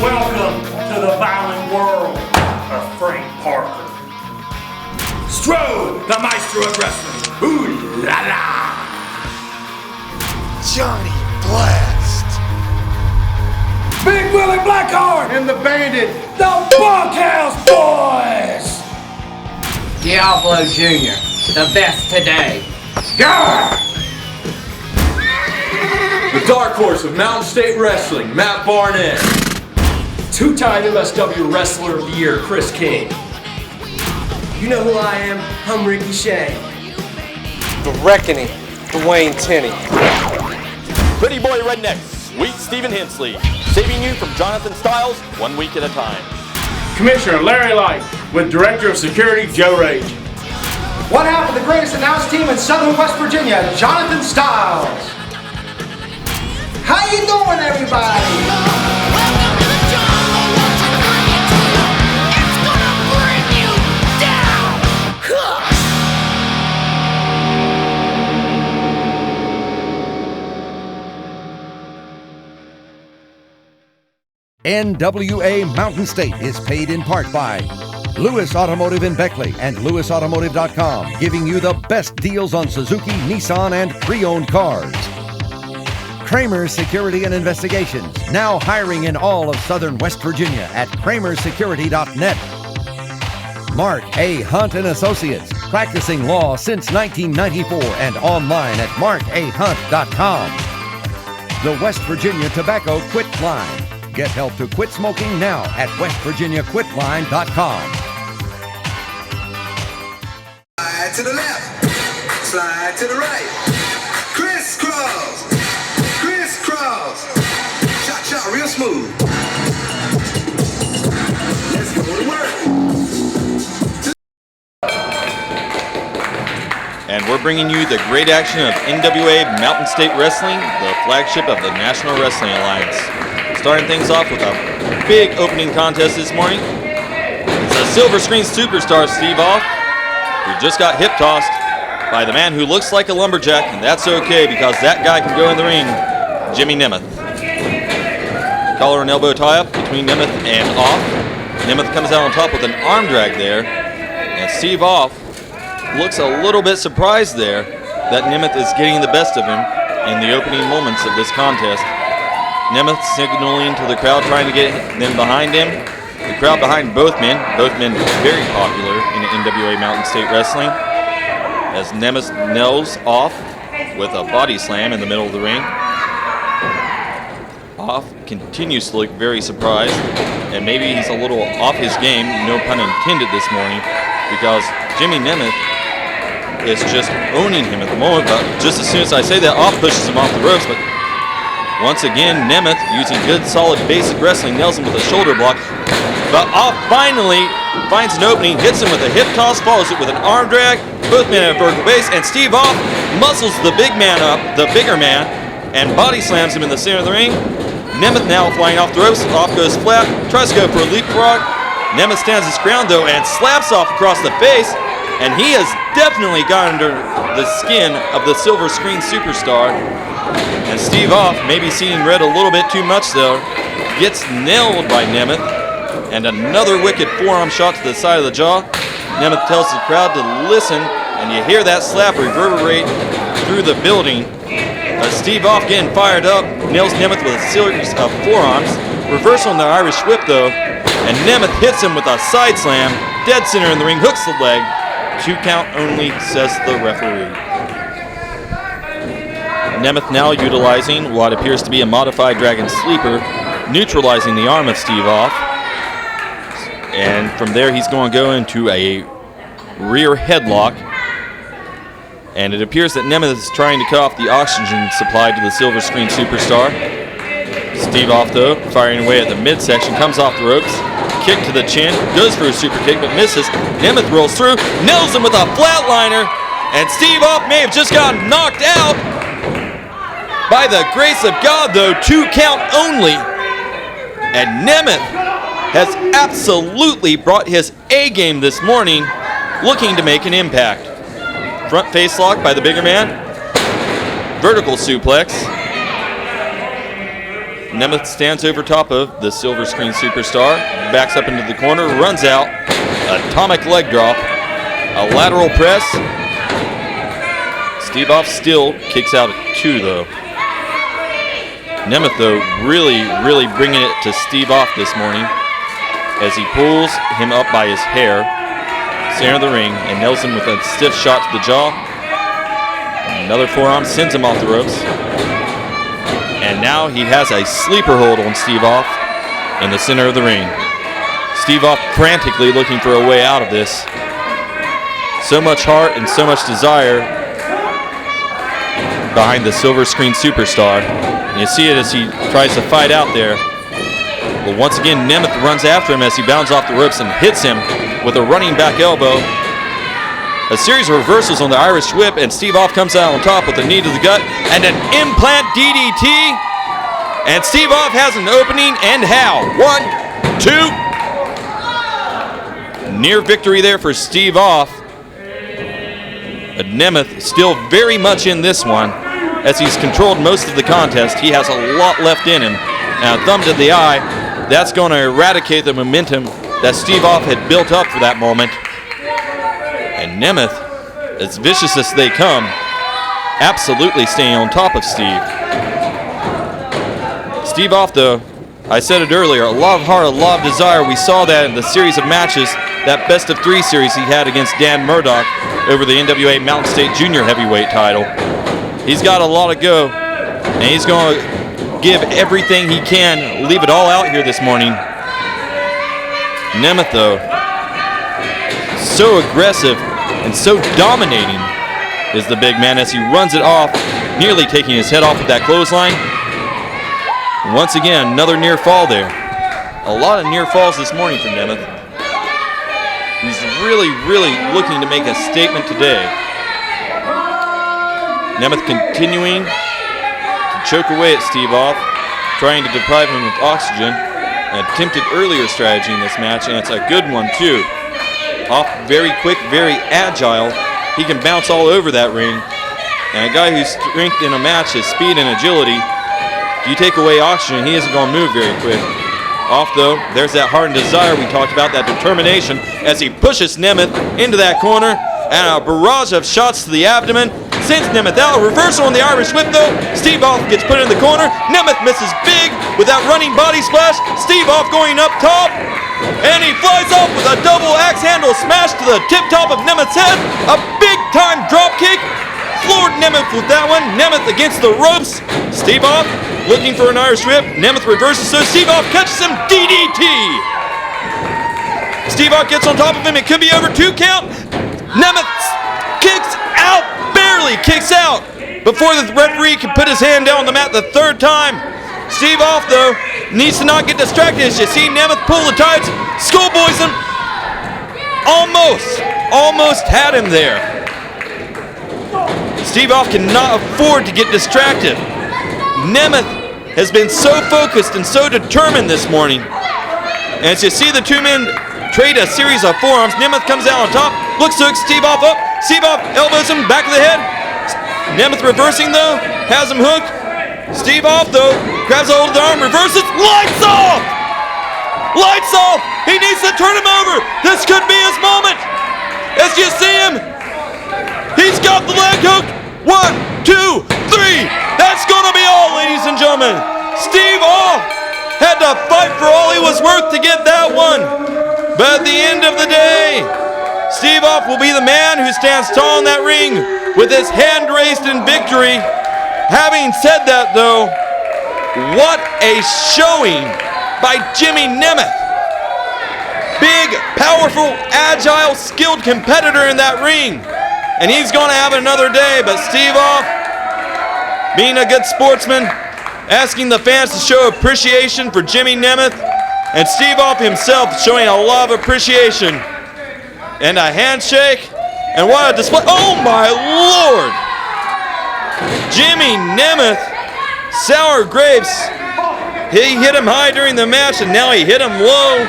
Welcome to the violent world of Frank Parker. Strode, the maestro of wrestling. Ooh la la! Johnny Blast. Big Willie Blackheart and the Bandit, the Bunkhouse Boys. Diablo Jr., the best today. Yeah! The dark horse of Mountain State Wrestling, Matt Barnett. Two-time MSW Wrestler of the Year, Chris King. You know who I am? I'm Ricky Shea. The Reckoning, Dwayne Tenney. Pretty boy redneck, sweet Stephen Hensley, saving you from Jonathan Styles 1 week at a time. Commissioner Larry Light with Director of Security Joe Rage. One half of the greatest announced team in Southern West Virginia, Jonathan Styles. How you doing, everybody? NWA Mountain State is paid in part by Lewis Automotive in Beckley and LewisAutomotive.com, giving you the best deals on Suzuki, Nissan, and pre-owned cars. Kramer Security and Investigations, now hiring in all of Southern West Virginia at kramersecurity.net. Mark A. Hunt and Associates, practicing law since 1994 and online at markahunt.com. The West Virginia Tobacco Quit Line. Get help to quit smoking now at westvirginiaquitline.com. Slide to the left, slide to the right. Crisscross, crisscross. Shot, shot, real smooth. Let's go to work. And we're bringing you the great action of NWA Mountain State Wrestling, the flagship of the National Wrestling Alliance. Starting things off with a big opening contest this morning. It's a silver screen superstar, Steve Off, who just got hip tossed by the man who looks like a lumberjack, and that's okay because that guy can go in the ring, Jimmy Nemeth. Collar and elbow tie-up between Nemeth and Off. Nemeth comes out on top with an arm drag there, and Steve Off looks a little bit surprised there that Nemeth is getting the best of him in the opening moments of this contest. Nemeth signaling to the crowd, trying to get them behind him. The crowd behind both men very popular in NWA Mountain State Wrestling, as Nemeth nails Off with a body slam in the middle of the ring. Off continues to look very surprised, and maybe he's a little off his game, no pun intended this morning, because Jimmy Nemeth is just owning him at the moment. But just as soon as I say that, Off pushes him off the ropes, but once again, Nemeth, using good, solid, basic wrestling, nails him with a shoulder block. But Off finally finds an opening, hits him with a hip toss, follows it with an arm drag. Both men at vertical base, and Steve Off muscles the big man up, the bigger man, and body slams him in the center of the ring. Nemeth now flying off the ropes. Off goes flat, tries to go for a leapfrog. Nemeth stands his ground, though, and slaps Off across the face. And he has definitely got under the skin of the silver screen superstar. And Steve Off, maybe seeing red a little bit too much though, gets nailed by Nemeth. And another wicked forearm shot to the side of the jaw. Nemeth tells the crowd to listen, and you hear that slap reverberate through the building. Steve Off getting fired up, nails Nemeth with a series of forearms. Reversal in the Irish whip though, and Nemeth hits him with a side slam. Dead center in the ring, hooks the leg. 2 count only, says the referee. Nemeth now utilizing what appears to be a modified Dragon Sleeper, neutralizing the arm of Steve Off. And from there he's going to go into a rear headlock. And it appears that Nemeth is trying to cut off the oxygen supply to the silver screen superstar. Steve Off though, firing away at the midsection, comes off the ropes. Kick to the chin, goes for a super kick but misses. Nemeth rolls through, nails him with a flatliner. And Steve Off may have just gotten knocked out. By the grace of God, though, 2 count only. And Nemeth has absolutely brought his A game this morning, looking to make an impact. Front face lock by the bigger man. vertical suplex. Nemeth stands over top of the silver screen superstar, backs up into the corner, runs out, atomic leg drop, a lateral press. Steve Off still kicks out at 2 though. Nemeth though really bringing it to Steve Off this morning as he pulls him up by his hair, center of the ring, and nails him with a stiff shot to the jaw. Another forearm sends him off the ropes. And now he has a sleeper hold on Steve Off in the center of the ring. Steve Off frantically looking for a way out of this. So much heart and so much desire behind the silver screen superstar. And you see it as he tries to fight out there. But once again, Nemeth runs after him as he bounds off the ropes and hits him with a running back elbow. A series of reversals on the Irish whip, and Steve Off comes out on top with a knee to the gut and an implant DDT. And Steve Off has an opening, and how? 1, 2. Near victory there for Steve Off. But Nemeth still very much in this one as he's controlled most of the contest. He has a lot left in him. Now, thumb to the eye, that's going to eradicate the momentum that Steve Off had built up for that moment. And Nemeth, as vicious as they come, absolutely staying on top of Steve. Steve Off, though, I said it earlier, a lot of heart, a lot of desire. We saw that in the series of matches, that best of 3 series he had against Dan Murdoch over the NWA Mountain State Junior Heavyweight title. He's got a lot to go, and he's going to give everything he can, leave it all out here this morning. Nemeth, though, so aggressive and so dominating is the big man as he runs it off, nearly taking his head off with that clothesline. Once again, another near fall there. A lot of near falls this morning from Nemeth. He's really looking to make a statement today. Nemeth continuing to choke away at Steve Off, trying to deprive him of oxygen. An attempted earlier strategy in this match, and it's a good one too. Off very quick, very agile. He can bounce all over that ring. And a guy whose strength in a match is speed and agility, if you take away oxygen, he isn't going to move very quick. Off though, there's that heart and desire we talked about, that determination as he pushes Nemeth into that corner, and a barrage of shots to the abdomen sends Nemeth out. A reversal on the Irish whip though. Steve Off gets put in the corner. Nemeth misses big with that running body splash. Steve Off going up top. And he flies off with a double axe handle smash to the tip top of Nemeth's head. A big time drop kick. Floored Nemeth with that one. Nemeth against the ropes. Steve Off looking for an Irish whip. Nemeth reverses, so Steve Off catches him. DDT. Steve Off gets on top of him. It could be over 2 count. Nemeth kicks out. Barely kicks out before the referee can put his hand down on the mat the 3rd time. Steve Off, though, needs to not get distracted as you see Nemeth pull the tights, schoolboys him. Almost had him there. Steve Off cannot afford to get distracted. Nemeth has been so focused and so determined this morning. And as you see the 2 men trade a series of forearms, Nemeth comes out on top, looks to hook Steve Off up. Steve Off elbows him back of the head. Nemeth reversing though, has him hooked. Steve Off though, grabs a hold of the arm, reverses, lights off! Lights off! He needs to turn him over. This could be his moment. As you see him, he's got the leg hooked. 1, 2, 3. That's gonna be all, ladies and gentlemen. Steve Off had to fight for all he was worth to get that one. But at the end of the day, Steve Off will be the man who stands tall in that ring with his hand raised in victory. Having said that, though, what a showing by Jimmy Nemeth. Big, powerful, agile, skilled competitor in that ring. And he's going to have another day, but Steve Off, being a good sportsman, asking the fans to show appreciation for Jimmy Nemeth, and Steve Off himself showing a lot of appreciation. And a handshake, and what a display. Oh my Lord! Jimmy Nemeth, sour grapes. He hit him high during the match, and now he hit him low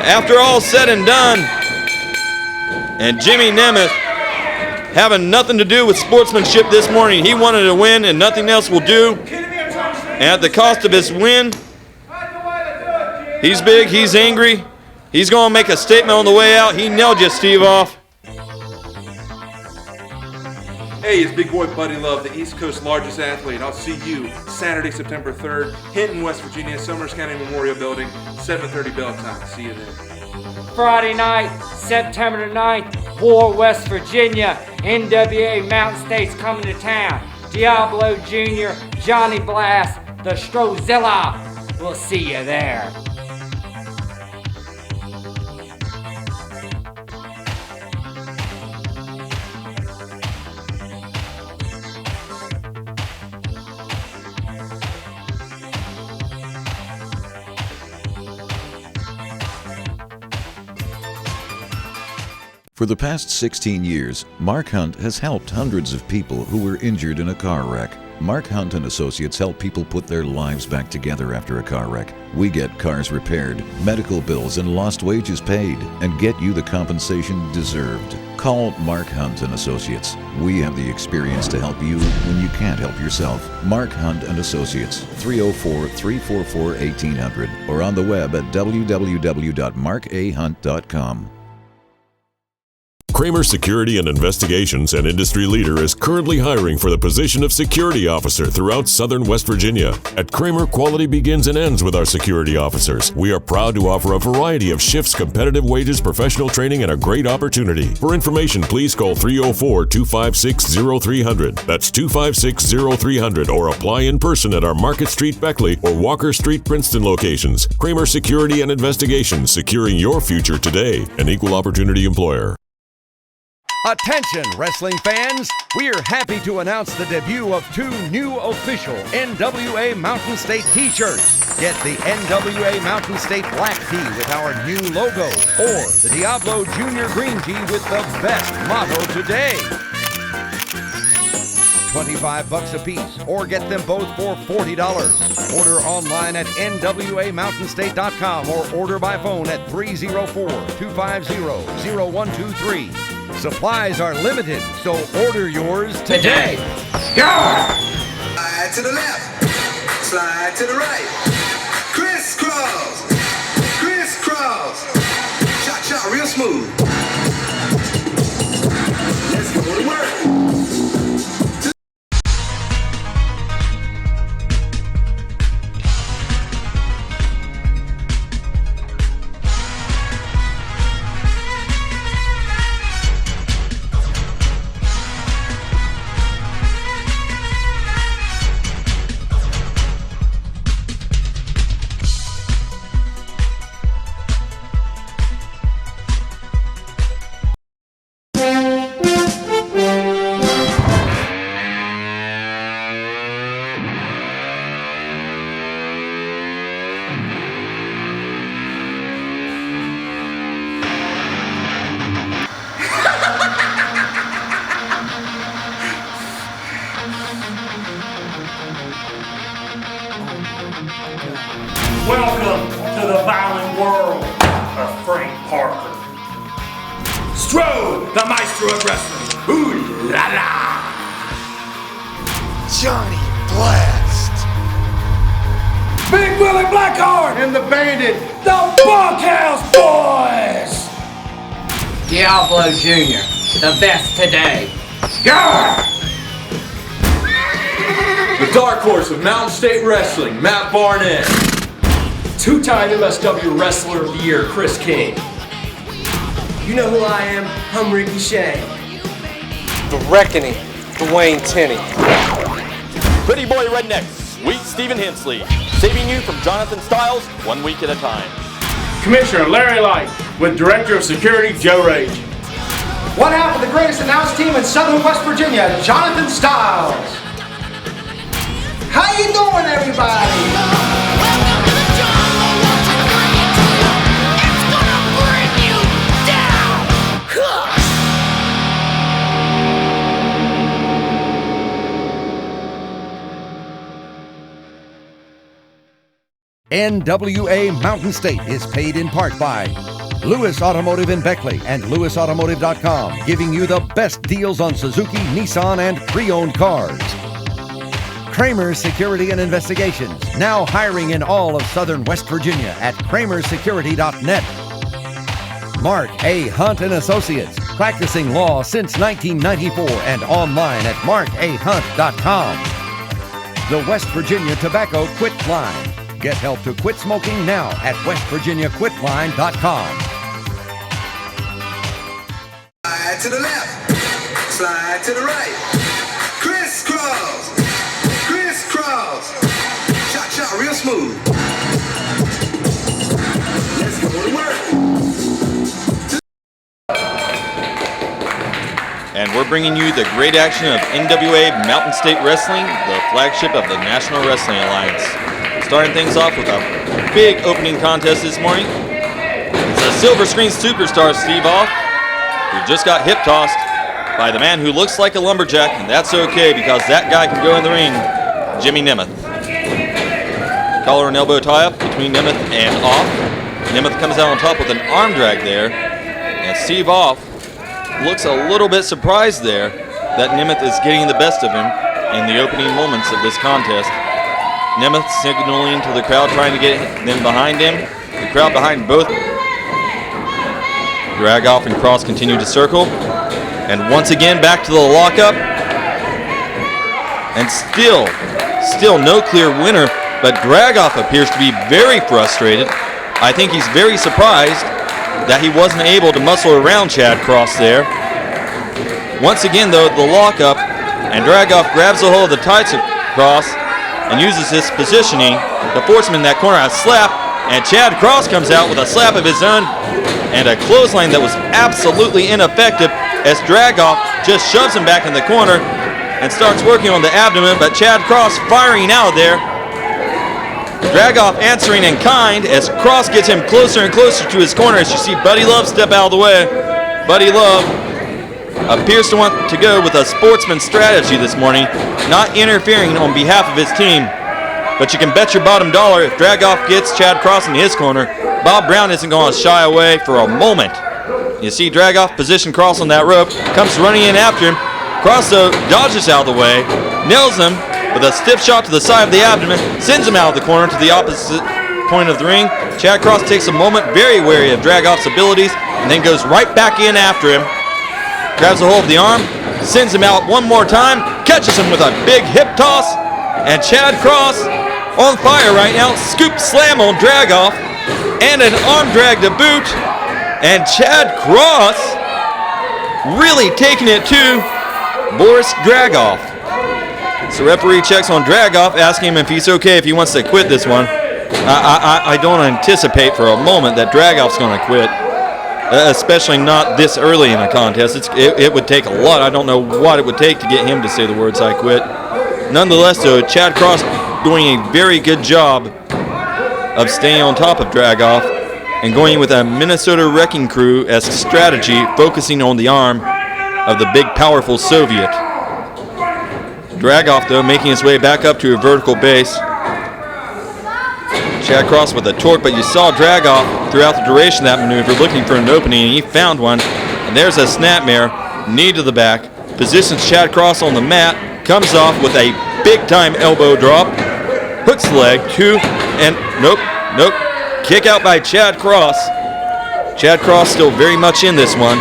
after all said and done. And Jimmy Nemeth having nothing to do with sportsmanship this morning. He wanted to win and nothing else will do. And at the cost of his win, he's big, he's angry. He's going to make a statement on the way out. He nailed you, Steve, off. Hey, it's Big Boy Buddy Love, the East Coast's largest athlete. I'll see you Saturday, September 3rd, Hinton, West Virginia, Summers County Memorial Building, 7:30 bell time. See you there. Friday night, September the 9th, War, West Virginia. NWA Mountain State's coming to town. Diablo Jr., Johnny Blast, the Strozilla. We'll see you there. For the past 16 years, Mark Hunt has helped hundreds of people who were injured in a car wreck. Mark Hunt and Associates help people put their lives back together after a car wreck. We get cars repaired, medical bills and lost wages paid, and get you the compensation deserved. Call Mark Hunt and Associates. We have the experience to help you when you can't help yourself. Mark Hunt and Associates, 304-344-1800, or on the web at www.markahunt.com. Kramer Security and Investigations, an industry leader, is currently hiring for the position of security officer throughout southern West Virginia. At Kramer, quality begins and ends with our security officers. We are proud to offer a variety of shifts, competitive wages, professional training, and a great opportunity. For information, please call 304-256-0300. That's 256-0300, or apply in person at our Market Street Beckley or Walker Street Princeton locations. Kramer Security and Investigations, securing your future today. An equal opportunity employer. Attention, wrestling fans! We are happy to announce the debut of 2 new official NWA Mountain State t-shirts. Get the NWA Mountain State black tee with our new logo, or the Diablo Jr. green tee with the best motto today. $25 a piece, or get them both for $40. Order online at nwamountainstate.com or order by phone at 304-250-0123. Supplies are limited, so order yours today. Slide to the left, slide to the right. Crisscross, crisscross. Shot, shot, real smooth. Let's go to work. Welcome to the violent world of Frank Parker. Strode, the maestro of wrestling. Ooh la la! Johnny Blast. Big Willie Blackheart and the Bandit, the Bunkhouse Boys. Diablo Jr., the best today. Yeah! The dark horse of Mountain State Wrestling, Matt Barnett. 2-time MSW Wrestler of the Year, Chris King. You know who I am, I'm Ricky Shea. The Reckoning, Dwayne Tenney. Pretty boy redneck, sweet Stephen Hensley, saving you from Jonathan Styles 1 week at a time. Commissioner Larry Light with Director of Security Joe Rage. What happened to the greatest announced team in southern West Virginia, Jonathan Styles. How you doing, everybody? NWA Mountain State is paid in part by Lewis Automotive in Beckley and lewisautomotive.com, giving you the best deals on Suzuki, Nissan, and pre-owned cars. Kramer's Security and Investigations, now hiring in all of southern West Virginia at kramersecurity.net. Mark A. Hunt and Associates, practicing law since 1994 and online at markahunt.com. The West Virginia Tobacco Quit Line. Get help to quit smoking now at westvirginiaquitline.com. Slide to the left, slide to the right, crisscross, crisscross, cha-cha real smooth. Let's go to work. And we're bringing you the great action of NWA Mountain State Wrestling, the flagship of the National Wrestling Alliance. Starting things off with a big opening contest this morning. It's a silver screen superstar, Steve Off, who just got hip tossed by the man who looks like a lumberjack, and that's okay because that guy can go in the ring, Jimmy Nemeth. Collar and elbow tie-up between Nemeth and Off. Nemeth comes out on top with an arm drag there, and Steve Off looks a little bit surprised there that Nemeth is getting the best of him in the opening moments of this contest. Nemeth signaling to the crowd, trying to get them behind him. The crowd behind both. Dragoff and Cross continue to circle. And once again, back to the lockup. And still no clear winner, but Dragoff appears to be very frustrated. I think he's very surprised that he wasn't able to muscle around Chad Cross there. Once again, though, the lockup, and Dragoff grabs a hold of the tights of Cross and uses his positioning to force him in that corner. A slap, and Chad Cross comes out with a slap of his own and a clothesline that was absolutely ineffective as Dragoff just shoves him back in the corner and starts working on the abdomen, but Chad Cross firing out there. Dragoff answering in kind as Cross gets him closer and closer to his corner as you see Buddy Love step out of the way. Buddy Love appears to want to go with a sportsman strategy this morning, not interfering on behalf of his team. But you can bet your bottom dollar if Dragoff gets Chad Cross in his corner, Bob Brown isn't going to shy away for a moment. You see Dragoff position Cross on that rope, comes running in after him. Cross, though, dodges out of the way, nails him with a stiff shot to the side of the abdomen, sends him out of the corner to the opposite point of the ring. Chad Cross takes a moment, very wary of Dragoff's abilities, and then goes right back in after him. Grabs a hold of the arm, sends him out one more time, catches him with a big hip toss, and Chad Cross on fire right now. Scoop slam on Dragoff, and an arm drag to boot, and Chad Cross really taking it to Boris Dragoff. So referee checks on Dragoff, asking him if he's okay, if he wants to quit this one. I don't anticipate for a moment that Dragoff's going to quit. Especially not this early in a contest. It would take a lot. I don't know what it would take to get him to say the words "I quit." Nonetheless, though, Chad Cross doing a very good job of staying on top of Dragoff and going with a Minnesota Wrecking Crew-esque strategy, focusing on the arm of the big, powerful Soviet. Dragoff, though, making his way back up to a vertical base. Chad Cross with a torque, but you saw Dragoff throughout the duration of that maneuver looking for an opening, and he found one. And there's a snapmare, knee to the back, positions Chad Cross on the mat, comes off with a big-time elbow drop, hooks the leg, two, and nope, kick out by Chad Cross. Chad Cross still very much in this one,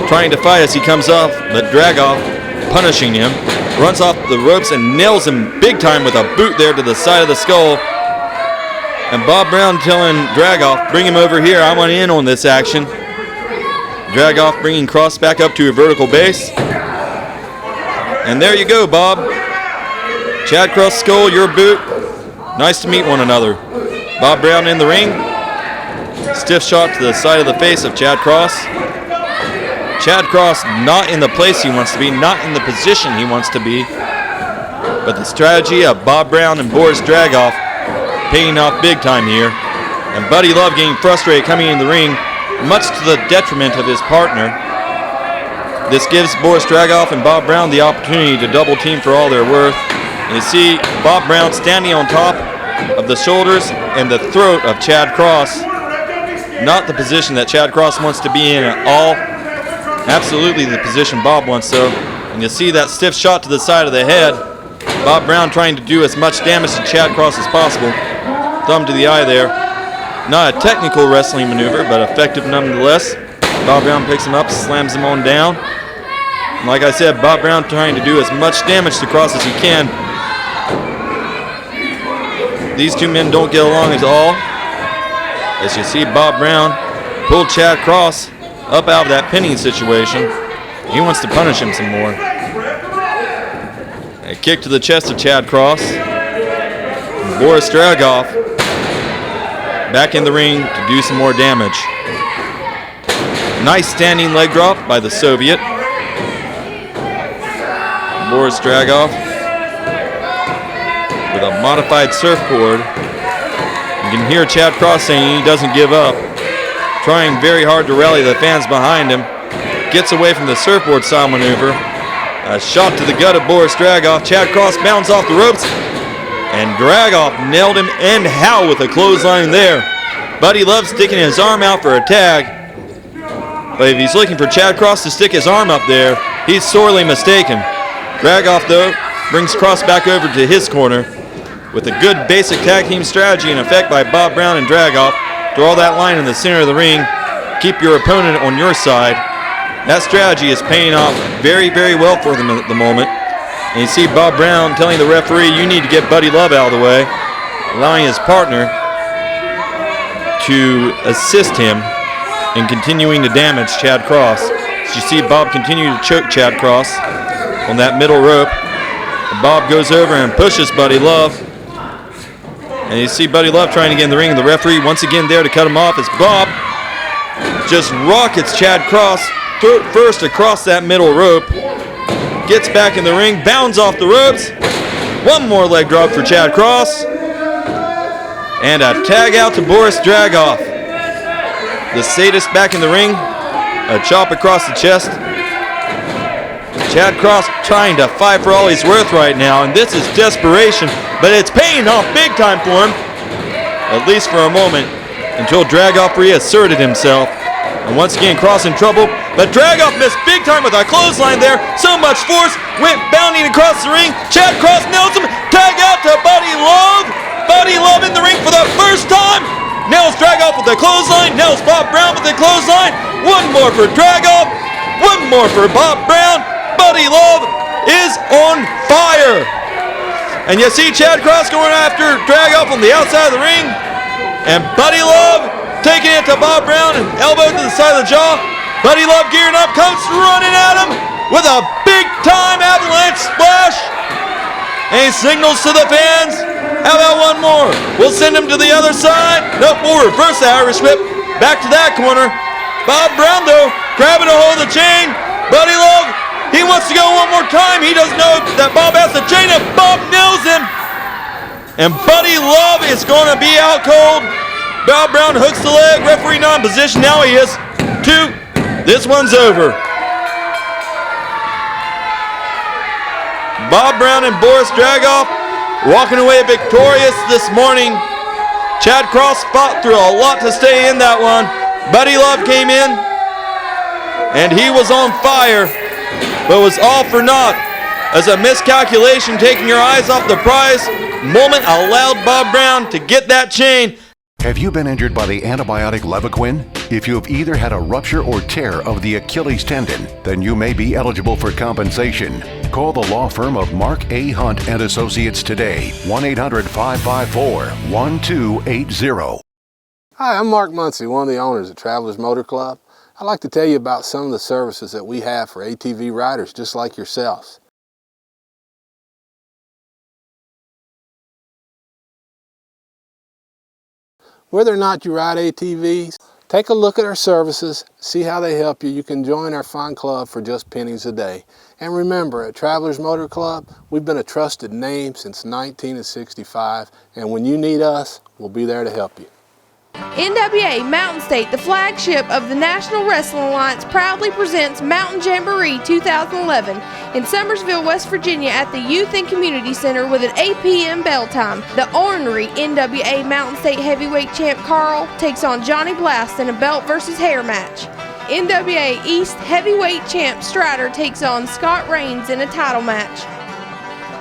trying to fight as he comes off, but Dragoff punishing him, runs off the ropes and nails him big time with a boot there to the side of the skull. And Bob Brown telling Dragoff, bring him over here, I want in on this action. Dragoff bringing Cross back up to a vertical base. And there you go, Bob. Chad Cross skull, your boot. Nice to meet one another. Bob Brown in the ring. Stiff shot to the side of the face of Chad Cross. Chad Cross not in the place he wants to be, not in the position he wants to be. But the strategy of Bob Brown and Boris Dragoff paying off big time here. And Buddy Love getting frustrated coming in the ring, much to the detriment of his partner. This gives Boris Dragoff and Bob Brown the opportunity to double team for all they're worth. And you see Bob Brown standing on top of the shoulders and the throat of Chad Cross. not the position that Chad Cross wants to be in at all. Absolutely the position Bob wants, though. And you see that stiff shot to the side of the head. Bob Brown trying to do as much damage to Chad Cross as possible. Thumb to the eye there. Not a technical wrestling maneuver, but effective nonetheless. Bob Brown picks him up, slams him on down. And like I said, Bob Brown trying to do as much damage to Cross as he can. These two men don't get along at all. As you see Bob Brown pull Chad Cross up out of that pinning situation. He wants to punish him some more. A kick to the chest of Chad Cross. And Boris Dragoff back in the ring to do some more damage. Nice standing leg drop by the Soviet. Boris Dragoff with a modified surfboard. You can hear Chad Cross saying he doesn't give up. Trying very hard to rally the fans behind him. Gets away from the surfboard style maneuver. A shot to the gut of Boris Dragoff. Chad Cross bounced off the ropes. And Dragoff nailed him, and how with a clothesline there. Buddy Love sticking his arm out for a tag. But if he's looking for Chad Cross to stick his arm up there, he's sorely mistaken. Dragoff, though, brings Cross back over to his corner with a good basic tag team strategy in effect by Bob Brown and Dragoff. Draw that line in the center of the ring. Keep your opponent on your side. That strategy is paying off very, very well for them at the moment. And you see Bob Brown telling the referee, you need to get Buddy Love out of the way, allowing his partner to assist him in continuing to damage Chad Cross. So you see Bob continue to choke Chad Cross on that middle rope. And Bob goes over and pushes Buddy Love. And you see Buddy Love trying to get in the ring, and the referee once again there to cut him off as Bob just rockets Chad Cross first across that middle rope. Gets back in the ring, bounds off the ropes. One more leg drop for Chad Cross. And a tag out to Boris Dragoff. The sadist back in the ring. A chop across the chest. Chad Cross trying to fight for all he's worth right now, and this is desperation, but it's paying off big time for him, at least for a moment, until Dragoff reasserted himself. And once again, Cross in trouble, but Dragoff missed big time with a clothesline there. So much force went bounding across the ring. Chad Cross nails him. Tag out to Buddy Love. Buddy Love in the ring for the first time. Nails Dragoff with the clothesline. Nails Bob Brown with the clothesline. One more for Dragoff. One more for Bob Brown. Buddy Love is on fire. And you see Chad Cross going after Dragoff on the outside of the ring. And Buddy Love taking it to Bob Brown and elbow to the side of the jaw. Buddy Love gearing up, comes running at him with a big-time avalanche splash. And he signals to the fans, how about one more? We'll send him to the other side. Nope, we'll reverse the Irish whip. Back to that corner. Bob Brown, though, grabbing a hold of the chain. Buddy Love, he wants to go one more time. He doesn't know that Bob has the chain, and Bob nails him. And Buddy Love is going to be out cold. Bob Brown hooks the leg, referee not in position. Now he is. 2. This one's over. Bob Brown and Boris Dragoff walking away victorious this morning. Chad Cross fought through a lot to stay in that one. Buddy Love came in, and he was on fire, but was all for naught as a miscalculation, taking your eyes off the prize moment, allowed Bob Brown to get that chain. Have you been injured by the antibiotic Levaquin? If you have either had a rupture or tear of the Achilles tendon, then you may be eligible for compensation. Call the law firm of Mark A. Hunt and Associates today, 1-800-554-1280. Hi, I'm Mark Muncie, one of the owners of Travelers Motor Club. I'd like to tell you about some of the services that we have for ATV riders just like yourselves. Whether or not you ride ATVs, take a look at our services, see how they help you. You can join our fine club for just pennies a day. And remember, at Travelers Motor Club, we've been a trusted name since 1965, and when you need us, we'll be there to help you. NWA Mountain State, the flagship of the National Wrestling Alliance, proudly presents Mountain Jamboree 2011 in Summersville, West Virginia at the Youth and Community Center with an 8 p.m. bell time. The ornery NWA Mountain State Heavyweight Champ Carl takes on Johnny Blast in a belt versus hair match. NWA East Heavyweight Champ Strider takes on Scott Reigns in a title match.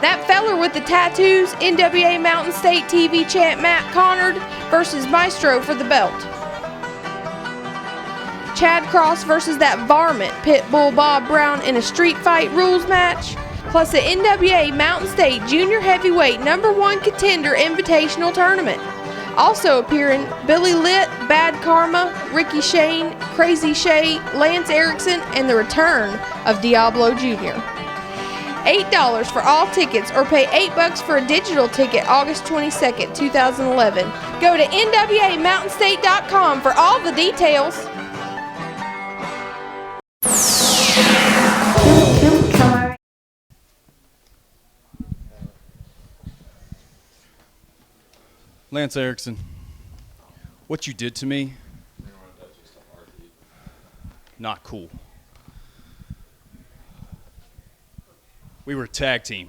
That feller with the tattoos, NWA Mountain State TV champ Matt Connard versus Maestro for the belt. Chad Cross versus that varmint Pitbull Bob Brown in a street fight rules match. Plus the NWA Mountain State Junior Heavyweight #1 Contender Invitational Tournament. Also appearing Billy Litt, Bad Karma, Ricky Shane, Crazy Shay, Lance Erickson, and the return of Diablo Jr. $8 for all tickets or pay $8 for a digital ticket August 22nd, 2011. Go to NWAMountainState.com for all the details. Lance Erickson, what you did to me, not cool. We were a tag team.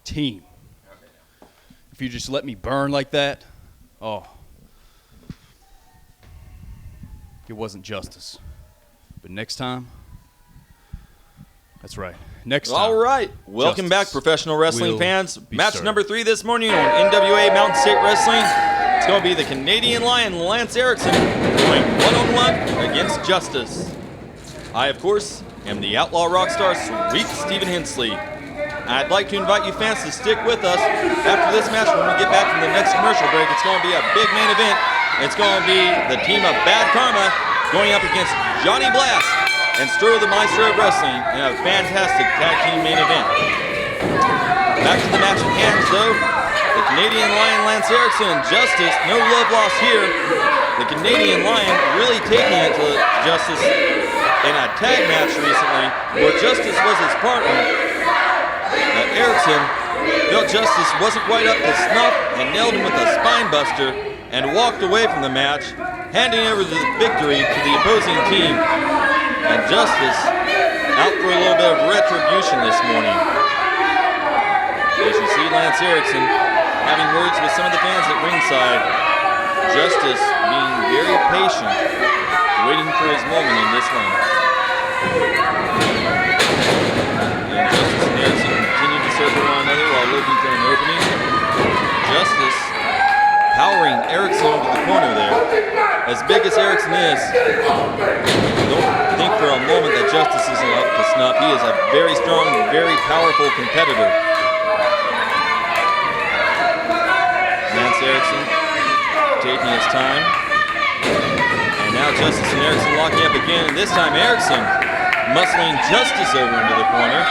If you just let me burn like that, it wasn't justice. But next time, that's right. Next time. All right. Welcome back, professional wrestling fans. Match served. number 3 this morning on NWA Mountain State Wrestling. It's going to be the Canadian Lion, Lance Erickson, going one-on-one against Justice. I, of course, am the Outlaw Rockstar, Sweet Stephen Hensley. I'd like to invite you fans to stick with us after this match. When we get back from the next commercial break, it's going to be a big main event. It's going to be the team of Bad Karma going up against Johnny Blast and Stro the Maestro of Wrestling in a fantastic tag team main event. Back to the match at hand, though. The Canadian Lion, Lance Erickson, Justice, no love lost here. The Canadian Lion really taking it to Justice in a tag match recently where Justice was his partner. Erickson felt Justice wasn't quite up to snuff and nailed him with a spine buster and walked away from the match, handing over the victory to the opposing team. And Justice out for a little bit of retribution this morning. As you see Lance Erickson having words with some of the fans at ringside, Justice being very patient, waiting for his moment in this one. And Justice and Erickson continue to circle one another while looking for an opening. Justice powering Erickson into the corner there. As big as Erickson is, don't think for a moment that Justice isn't up to snuff. He is a very strong, very powerful competitor. Lance Erickson taking his time. And now Justice and Erickson locking up again. And this time Erickson muscling Justice over into the corner.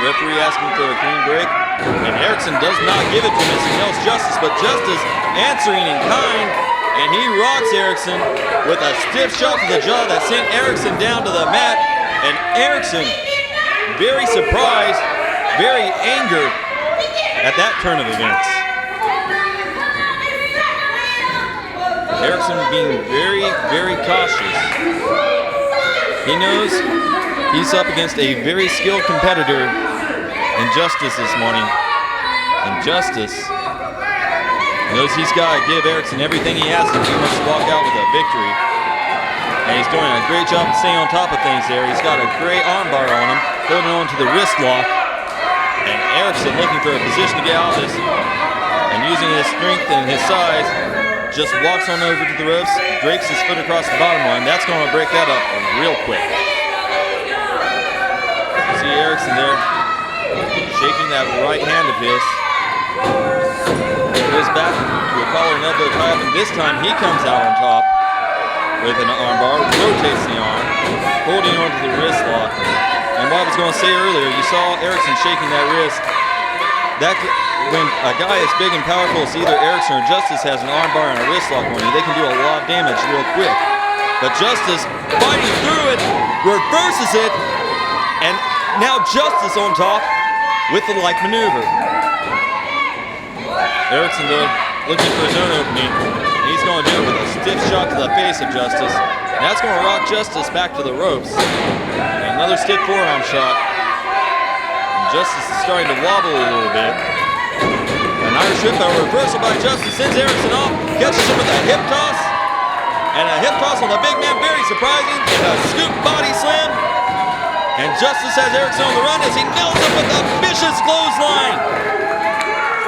Referee asking for a clean break. And Erickson does not give it to him as he tells Justice, but Justice answering in kind. And he rocks Erickson with a stiff shot to the jaw that sent Erickson down to the mat. And Erickson, very surprised, very angered at that turn of events. Erickson being very, very cautious. He knows he's up against a very skilled competitor in Justice this morning. And Justice knows he's got to give Erickson everything he has if he wants to walk out with a victory. And he's doing a great job of staying on top of things there. He's got a great armbar on him, holding on to the wrist lock. And Erickson looking for a position to get out of this. And using his strength and his size, just walks on over to the ropes, drapes his foot across the bottom one. That's going to break that up real quick. You see Erickson there, shaking that right hand of his. Goes back to a collar and elbow tie up, and this time he comes out on top with an armbar, rotates the arm, holding on to the wrist lock. And what I was going to say earlier, you saw Erickson shaking that wrist. When a guy as big and powerful as either Erickson or Justice has an armbar and a wrist lock on you, they can do a lot of damage real quick. But Justice fighting through it, reverses it, and now Justice on top with the like maneuver. Erickson though looking for his own opening. He He's going to do it with a stiff shot to the face of Justice. And that's going to rock Justice back to the ropes. And another stiff forearm shot. And Justice is starting to wobble a little bit. An Irish whip, a reversal by Justice, sends Erickson off, catches him with a hip toss. And a hip toss on the big man, very surprising. And a scoop body slam. And Justice has Erickson on the run as he nails him with a vicious clothesline.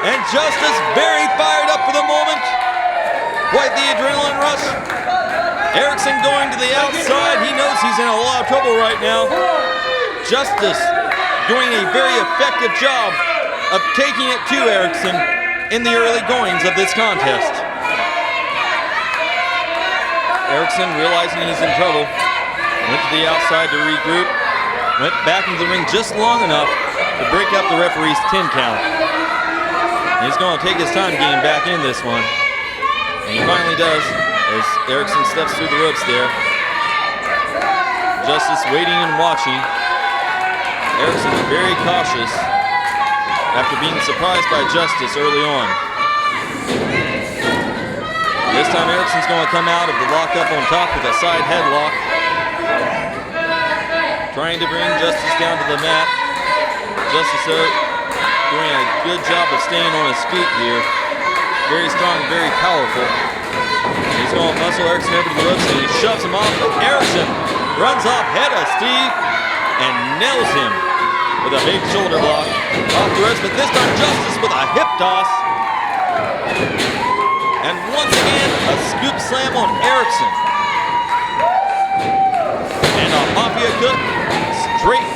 And Justice very fired up for the moment. Quite the adrenaline rush. Erickson going to the outside. He knows he's in a lot of trouble right now. Justice doing a very effective job of taking it to Erickson in the early goings of this contest. Erickson, realizing he's in trouble, went to the outside to regroup, went back into the ring just long enough to break up the referee's 10 count. And he's going to take his time getting back in this one. And he finally does, as Erickson steps through the ropes there. Justice waiting and watching. Erickson very cautious after being surprised by Justice early on. This time Erickson's going to come out of the lockup on top with a side headlock. Trying to bring Justice down to the mat. Justice doing a good job of staying on his feet here. Very strong, very powerful. He's going to muscle Erickson over to the ropes and he shoves him off. Erickson runs off head of Steve and nails him with a big shoulder block off the ropes, but this time Justice with a hip toss. And once again, a scoop slam on Erickson. And a Mafia Cook straight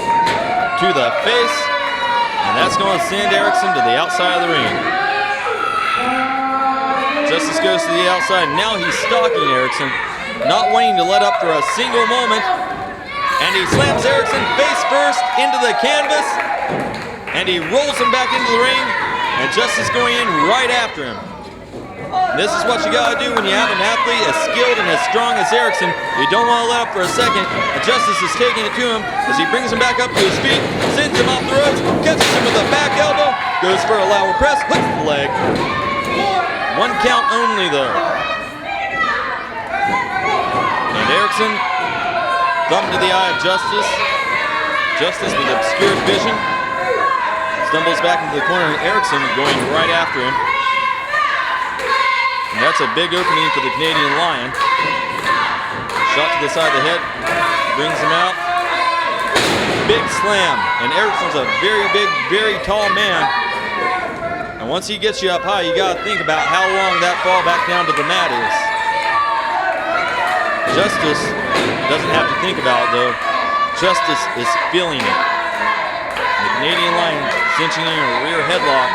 to the face. And that's going to send Erickson to the outside of the ring. Justice goes to the outside. Now he's stalking Erickson, not wanting to let up for a single moment. And he slams Erickson face first into the canvas. And he rolls him back into the ring. And Justice going in right after him. This is what you gotta do when you have an athlete as skilled and as strong as Erickson. You don't want to let up for a second. And Justice is taking it to him as he brings him back up to his feet, sends him off the ropes, catches him with a back elbow, goes for a lower press, hooks the leg. One count only though. And Erickson, thumb to the eye of Justice. Justice with obscured vision stumbles back into the corner, and Erickson going right after him. And that's a big opening for the Canadian Lion. Shot to the side of the head, brings him out. Big slam, and Erickson's a very big, very tall man. And once he gets you up high, you gotta think about how long that fall back down to the mat is. Justice doesn't have to think about it though. Justice is feeling it. The Canadian Lion cinching in a rear headlock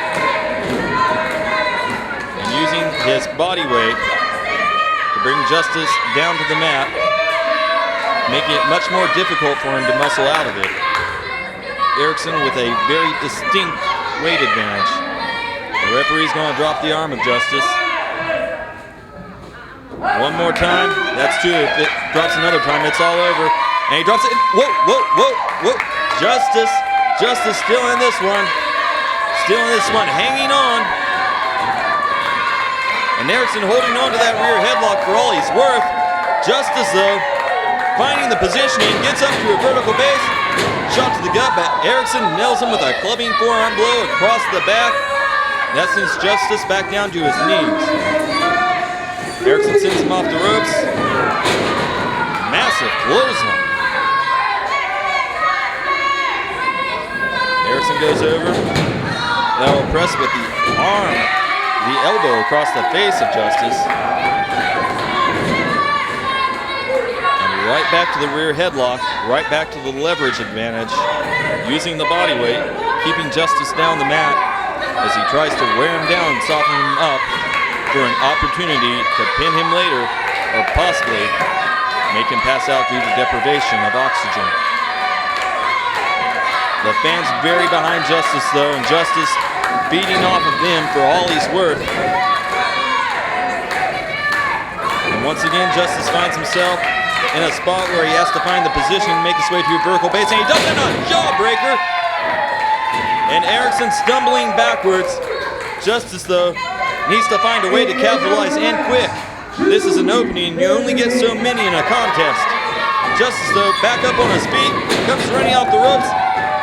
and using his body weight to bring Justice down to the mat, making it much more difficult for him to muscle out of it. Erickson with a very distinct weight advantage. The referee's going to drop the arm of Justice. One more time, that's two. If it drops another time, it's all over. And he drops it. Whoa, whoa, whoa, whoa. Justice still in this one. Still in this one, hanging on. And Erickson holding on to that rear headlock for all he's worth. Justice, though, finding the positioning, gets up to a vertical base. Shot to the gut, but Erickson nails him with a clubbing forearm blow across the back. That sends Justice back down to his knees. Erickson sends him off the ropes. Massive clothesline. Erickson goes over. That will press with the arm, the elbow across the face of Justice. And right back to the rear headlock, right back to the leverage advantage, using the body weight, keeping Justice down the mat as he tries to wear him down and soften him up for an opportunity to pin him later or possibly make him pass out due to deprivation of oxygen. The fans very behind Justice though, and Justice feeding off of them for all he's worth. And once again, Justice finds himself in a spot where he has to find the position and make his way to a vertical base, and he does it on a jawbreaker. And Erickson stumbling backwards. Justice though needs to find a way to capitalize and quick. this is an opening. You only get so many in a contest. Justice, though, back up on his feet, comes running off the ropes,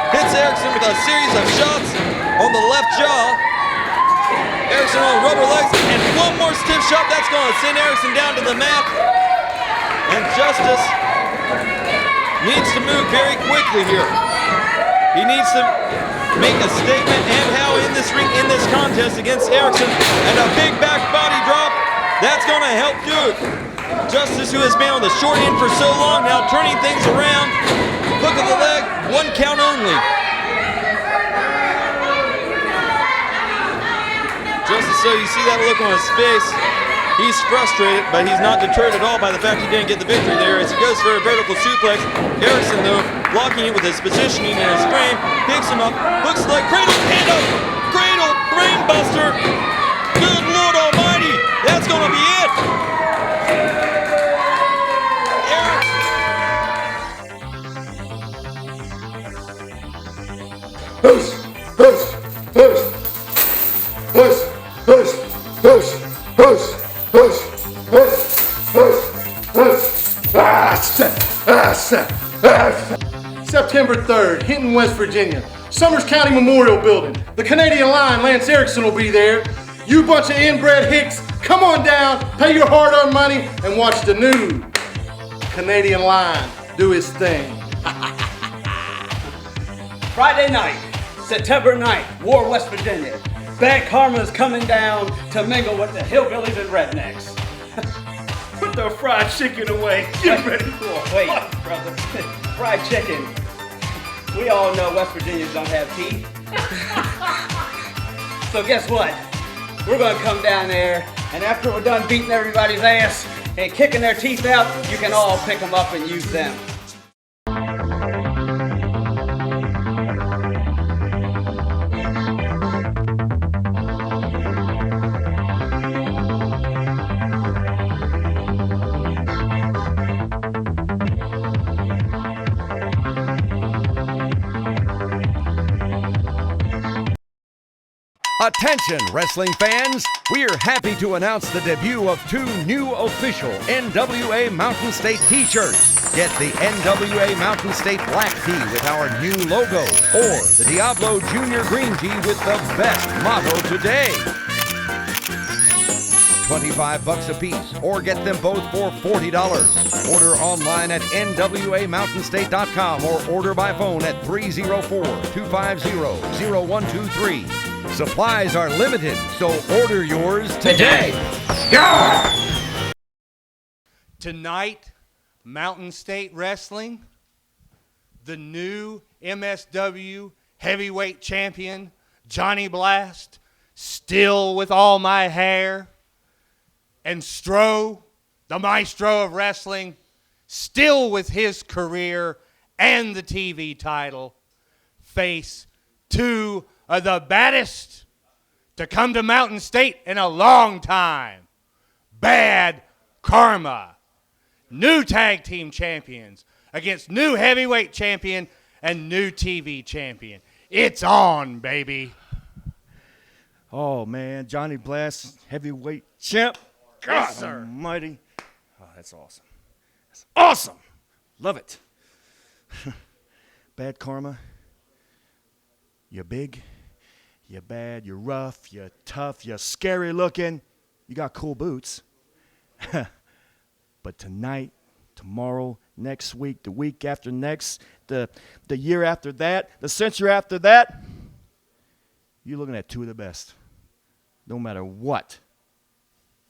hits Erickson with a series of shots on the left jaw. Erickson on rubber legs, and one more stiff shot. That's going to send Erickson down to the mat. And Justice needs to move very quickly here. He needs to make a statement and how in this ring, in this contest against Erickson, and a big back body drop. That's going to help do it. Justice, who has been on the short end for so long, now turning things around. Hook of the leg, 1 count only. Justice, so you see that look on his face. He's frustrated, but he's not deterred at all by the fact he didn't get the victory there as he goes for a vertical suplex. Erickson, though, blocking it with his positioning and his frame, picks him up, hooks the leg, cradle, and a cradle brain buster. Good Lord Almighty, that's going to be it. September 3rd, Hinton, West Virginia. Summers County Memorial Building. The Canadian Lion, Lance Erickson, will be there. You bunch of inbred hicks, come on down, pay your hard-earned money, and watch the new Canadian Lion do his thing. Friday night, September 9th, War, West Virginia. Bad Karma is coming down to mingle with the hillbillies and rednecks. Put the fried chicken away. Get ready for it. Wait, brother. Fried chicken. We all know West Virginians don't have teeth. So guess what? We're going to come down there, and after we're done beating everybody's ass and kicking their teeth out, you can all pick them up and use them. Attention, wrestling fans! We are happy to announce the debut of 2 new official NWA Mountain State t-shirts. Get the NWA Mountain State black tee with our new logo, or the Diablo Junior green tee with the best motto today. $25 a piece, or get them both for $40. Order online at NWAMountainState.com or order by phone at 304-250-0123. Supplies are limited, so order yours today. Tonight, Mountain State Wrestling, the new MSW heavyweight champion, Johnny Blast, still with all my hair, and Stro, the maestro of wrestling, still with his career and the TV title, face 2 of the baddest to come to Mountain State in a long time. Bad Karma. New tag team champions against new heavyweight champion and new TV champion. It's on, baby. Oh, man, Johnny Blast, heavyweight champ. God Yes, sir. almighty. Oh, that's awesome. That's awesome. Love it. Bad Karma. You're big. You're bad, you're rough, you're tough, you're scary looking. You got cool boots. But tonight, tomorrow, next week, the week after next, the year after that, the century after that, you're looking at 2 of the best. No matter what.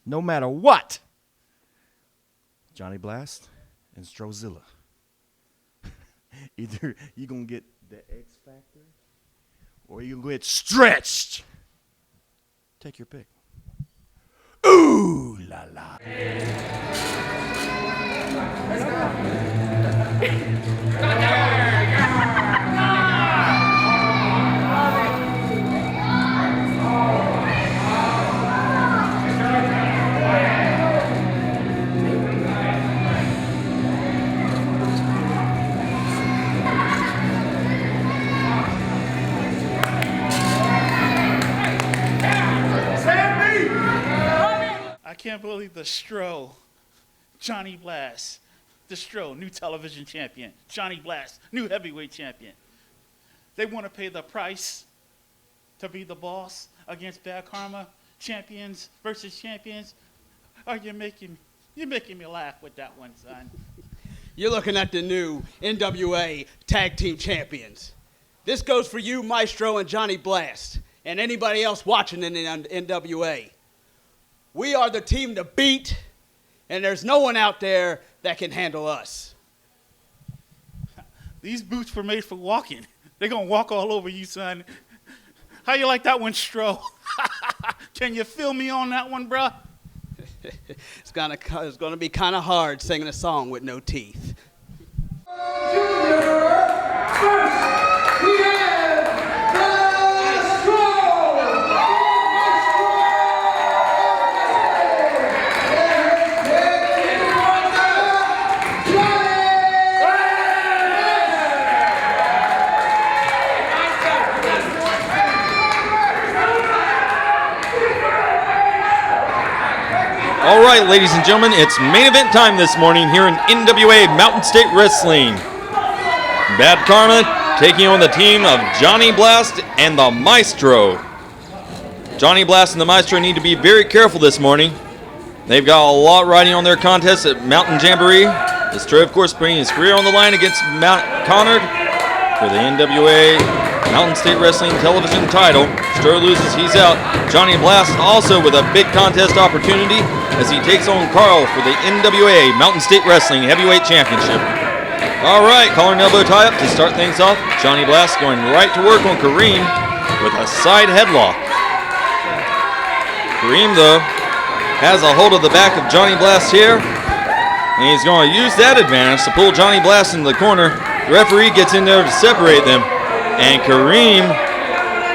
No matter what. Johnny Blast and Strozilla. Either you're going to get the X Factor or you get stretched. Take your pick. Ooh la la. I can't believe the Stro, Johnny Blast, the Stro, new television champion, Johnny Blast, new heavyweight champion. They want to pay the price to be the boss against Bad Karma, champions versus champions. Oh, you're making me laugh with that one, son. You're looking at the new NWA Tag Team Champions. This goes for you, Maestro and Johnny Blast, and anybody else watching in the NWA. We are the team to beat, and there's no one out there that can handle us. These boots were made for walking. They're going to walk all over you, son. How you like that one, Stro? Can you feel me on that one, bruh? It's gonna be kind of hard singing a song with no teeth. All right, ladies and gentlemen, it's main event time this morning here in NWA Mountain State Wrestling. Bad Karma taking on the team of Johnny Blast and the Maestro. Johnny Blast and the Maestro need to be very careful this morning. They've got a lot riding on their contest at Mountain Jamboree. The Stro, of course, bringing his career on the line against Mount Connard for the NWA Mountain State Wrestling television title. Stro loses, he's out. Johnny Blast also with a big contest opportunity as he takes on Carl for the NWA Mountain State Wrestling Heavyweight Championship. All right, collar and elbow tie-up to start things off. Johnny Blast going right to work on Kareem with a side headlock. Kareem, though, has a hold of the back of Johnny Blast here, and he's going to use that advantage to pull Johnny Blast into the corner. The referee gets in there to separate them, and Kareem,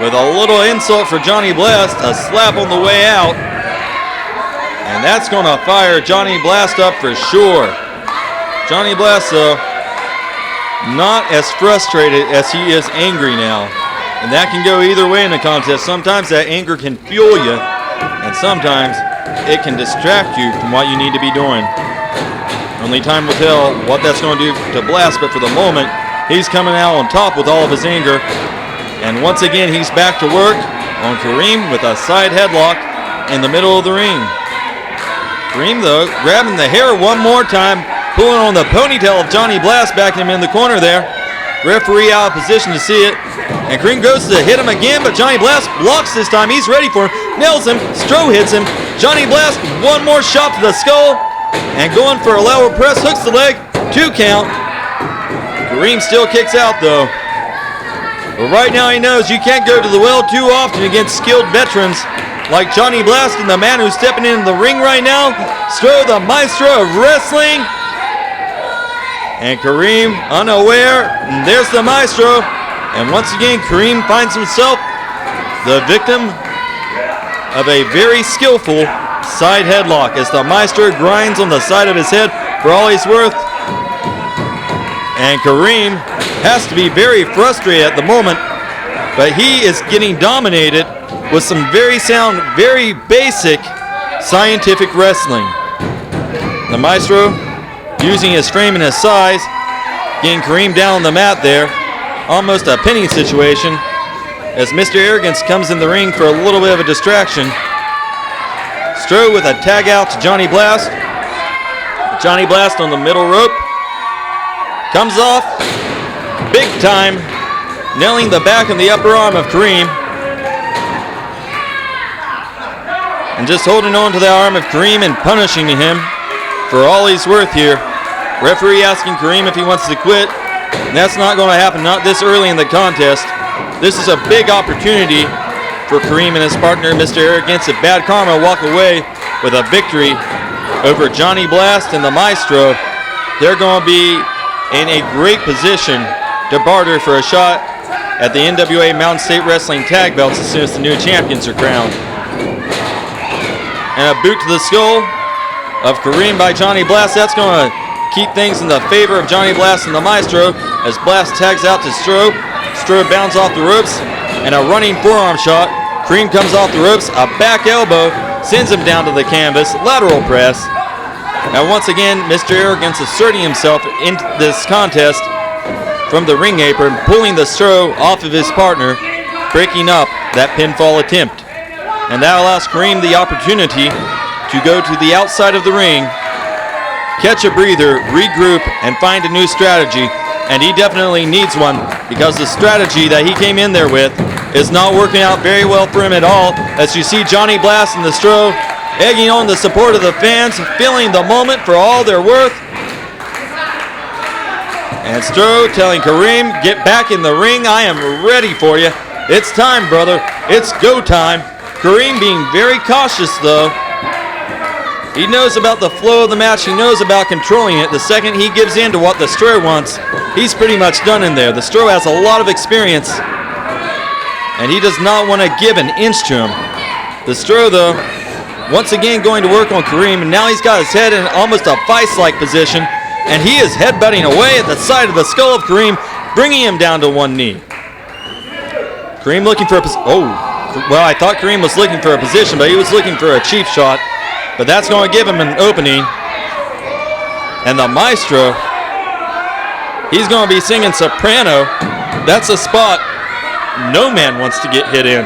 with a little insult for Johnny Blast, a slap on the way out. And that's going to fire Johnny Blast up for sure. Johnny Blast, though, not as frustrated as he is angry now. And that can go either way in a contest. Sometimes that anger can fuel you, and sometimes it can distract you from what you need to be doing. Only time will tell what that's going to do to Blast, but for the moment, he's coming out on top with all of his anger. And once again, he's back to work on Kareem with a side headlock in the middle of the ring. Kareem, though, grabbing the hair one more time, pulling on the ponytail of Johnny Blast, backing him in the corner there. Referee out of position to see it. And Kareem goes to hit him again, but Johnny Blast blocks this time. He's ready for him. Nails him. Stro hits him. Johnny Blast, one more shot to the skull. And going for a lateral press, hooks the leg. 2 count. Kareem still kicks out, though. But right now he knows you can't go to the well too often against skilled veterans like Johnny Blast and the man who's stepping into the ring right now, Stro, the Maestro of wrestling. And Kareem unaware, and there's the Maestro. And once again, Kareem finds himself the victim of a very skillful side headlock as the Maestro grinds on the side of his head for all he's worth. And Kareem has to be very frustrated at the moment, but he is getting dominated with some very sound, very basic scientific wrestling. The Maestro using his frame and his size, getting Kareem down on the mat there, almost a pinning situation, as Mr. Arrogance comes in the ring for a little bit of a distraction. Stro with a tag out to Johnny Blast. Johnny Blast on the middle rope. Comes off big time, nailing the back and the upper arm of Kareem. And just holding on to the arm of Kareem and punishing him for all he's worth here. Referee asking Kareem if he wants to quit. And that's not going to happen, not this early in the contest. This is a big opportunity for Kareem and his partner, Mr. Arrogance, if Bad Karma walk away with a victory over Johnny Blast and the Maestro. They're going to be in a great position to barter for a shot at the NWA Mountain State Wrestling tag belts as soon as the new champions are crowned. And a boot to the skull of Kareem by Johnny Blast. That's going to keep things in the favor of Johnny Blast and the Maestro as Blast tags out to Stro. Stro bounds off the ropes and a running forearm shot. Kareem comes off the ropes, a back elbow sends him down to the canvas, lateral press. And once again, Mr. Arrogance asserting himself in this contest from the ring apron, pulling the Stro off of his partner, breaking up that pinfall attempt. And that allows Kareem the opportunity to go to the outside of the ring, catch a breather, regroup, and find a new strategy. And he definitely needs one, because the strategy that he came in there with is not working out very well for him at all. As you see Johnny Blast and the Stro egging on the support of the fans, feeling the moment for all they're worth. And Stro telling Kareem, get back in the ring, I am ready for you. It's time, brother, it's go time. Kareem being very cautious though. He knows about the flow of the match, he knows about controlling it. The second he gives in to what the Stro wants, he's pretty much done in there. The Stro has a lot of experience, and he does not want to give an inch to him. The Stro though, once again going to work on Kareem, and now he's got his head in almost a vice-like position, and he is headbutting away at the side of the skull of Kareem, bringing him down to one knee. Kareem looking for a well, I thought Kareem was looking for a position, but he was looking for a cheap shot, but that's going to give him an opening. And the Maestro, he's going to be singing soprano. That's a spot no man wants to get hit in.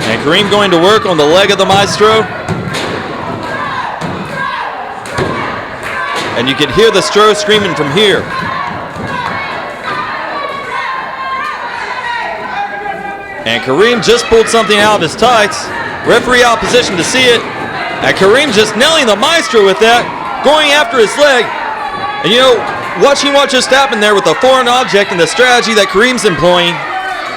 And Kareem going to work on the leg of the Maestro. And you can hear the Stro screaming from here. And Kareem just pulled something out of his tights. Referee opposition to see it. And Kareem just nailing the Maestro with that, going after his leg. And you know, watching what just happened there with the foreign object and the strategy that Kareem's employing,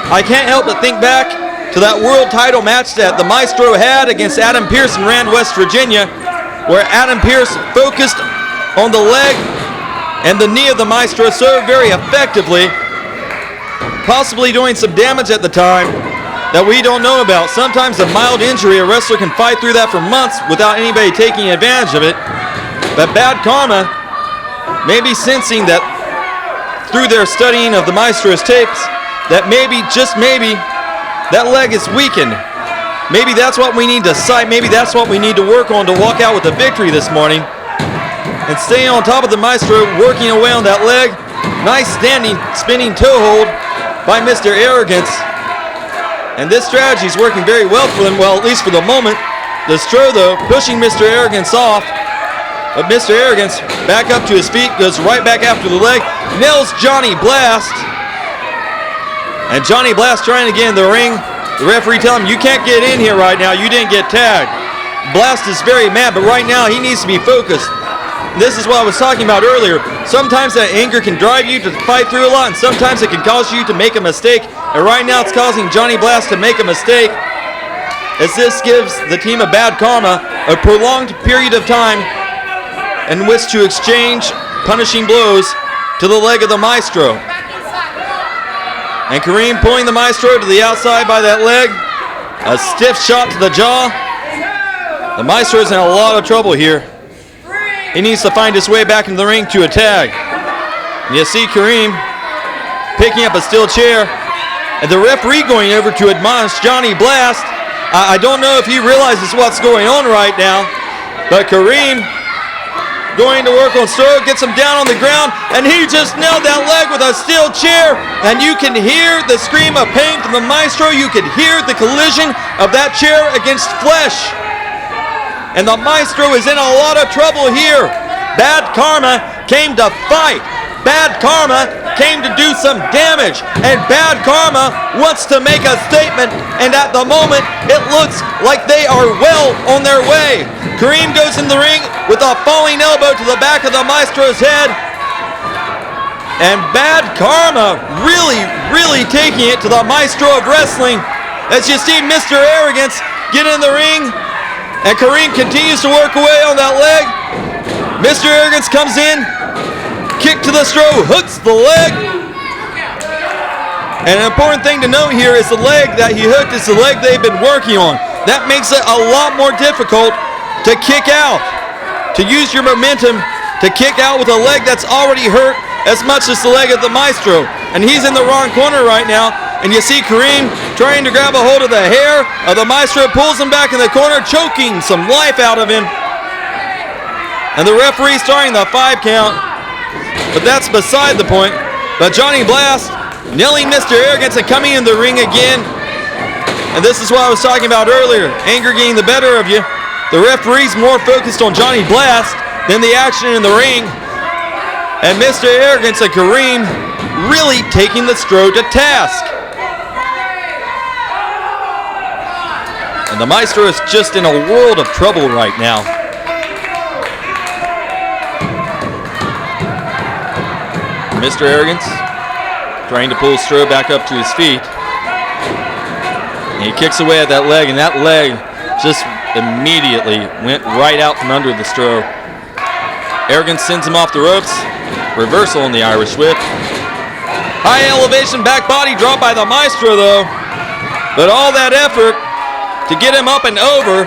I can't help but think back to that world title match that the Maestro had against Adam Pearce in Rand, West Virginia, where Adam Pearce focused on the leg and the knee of the Maestro so very effectively, possibly doing some damage at the time that we don't know about. Sometimes a mild injury, a wrestler can fight through that for months without anybody taking advantage of it. But Bad Karma may be sensing that through their studying of the Maestro's tapes, that maybe, just maybe, that leg is weakened. Maybe that's what we need to cite. Maybe that's what we need to work on to walk out with a victory this morning. And staying on top of the Maestro, working away on that leg. Nice standing, spinning toe hold by Mr. Arrogance. And this strategy is working very well for them, well, at least for the moment. The Stro, though, pushing Mr. Arrogance off. But Mr. Arrogance, back up to his feet, goes right back after the leg, nails Johnny Blast. And Johnny Blast trying to get in the ring. The referee telling him, you can't get in here right now, you didn't get tagged. Blast is very mad, but right now he needs to be focused. This is what I was talking about earlier. Sometimes that anger can drive you to fight through a lot, and sometimes it can cause you to make a mistake. And right now it's causing Johnny Blast to make a mistake, as this gives the team of Bad Karma a prolonged period of time in which to exchange punishing blows to the leg of the Maestro. And Kareem pulling the Maestro to the outside by that leg. A stiff shot to the jaw. The Maestro's in a lot of trouble here. He needs to find his way back into the ring to a tag. And you see Kareem picking up a steel chair, and the referee going over to admonish Johnny Blast. I don't know if he realizes what's going on right now, but Kareem going to work on Stro, gets him down on the ground, and he just nailed that leg with a steel chair, and you can hear the scream of pain from the Maestro. You can hear the collision of that chair against flesh. And the Maestro is in a lot of trouble here. Bad Karma came to fight. Bad Karma came to do some damage. And Bad Karma wants to make a statement. And at the moment, it looks like they are well on their way. Kareem goes in the ring with a falling elbow to the back of the Maestro's head. And Bad Karma really taking it to the Maestro of Wrestling. As you see Mr. Arrogance get in the ring. And Kareem continues to work away on that leg. Mr. Arrogance comes in, kick to the Stro, hooks the leg. And an important thing to note here is the leg that he hooked is the leg they've been working on. That makes it a lot more difficult to kick out, to use your momentum to kick out with a leg that's already hurt as much as the leg of the Maestro. And he's in the wrong corner right now. and you see Kareem trying to grab a hold of the hair of the Maestro, pulls him back in the corner, choking some life out of him. And the referee starting the 5 count, but that's beside the point. But Johnny Blast nailing Mr. Arrogance and coming in the ring again. And this is what I was talking about earlier, anger getting the better of you. The referee's more focused on Johnny Blast than the action in the ring. And Mr. Arrogance and Kareem really taking the Stro to task. And the Maestro is just in a world of trouble right now. Mr. Arrogance trying to pull Stro back up to his feet. And he kicks away at that leg, and that leg just immediately went right out from under the Stro. Arrogance sends him off the ropes. Reversal on the Irish whip. High elevation back body drop by the Maestro though. But all that effort to get him up and over,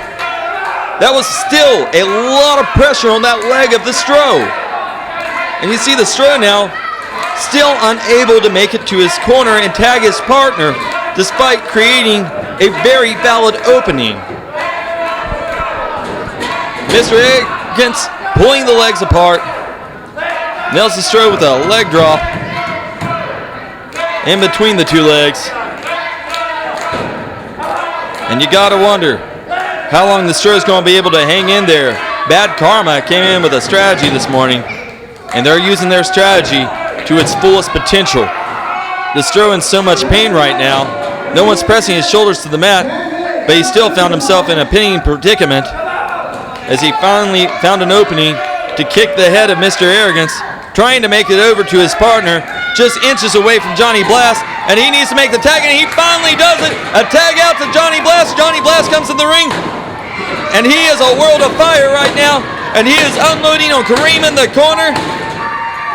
that was still a lot of pressure on that leg of the Stro. And you see the Stro now still unable to make it to his corner and tag his partner despite creating a very valid opening. Mr. Arrogance pulling the legs apart. Nails the Stro with a leg drop in between the two legs. And you gotta wonder how long the Stro is going to be able to hang in there. Bad Karma came in with a strategy this morning, and they're using their strategy to its fullest potential. The Stro in so much pain right now. No one's pressing his shoulders to the mat, but he still found himself in a pinning predicament as he finally found an opening to kick the head of Mr. Arrogance, trying to make it over to his partner, just inches away from Johnny Blast, and he needs to make the tag, and he finally does it. A tag out to Johnny Blast. Johnny Blast comes in the ring, and he is a world of fire right now, and he is unloading on Kareem in the corner.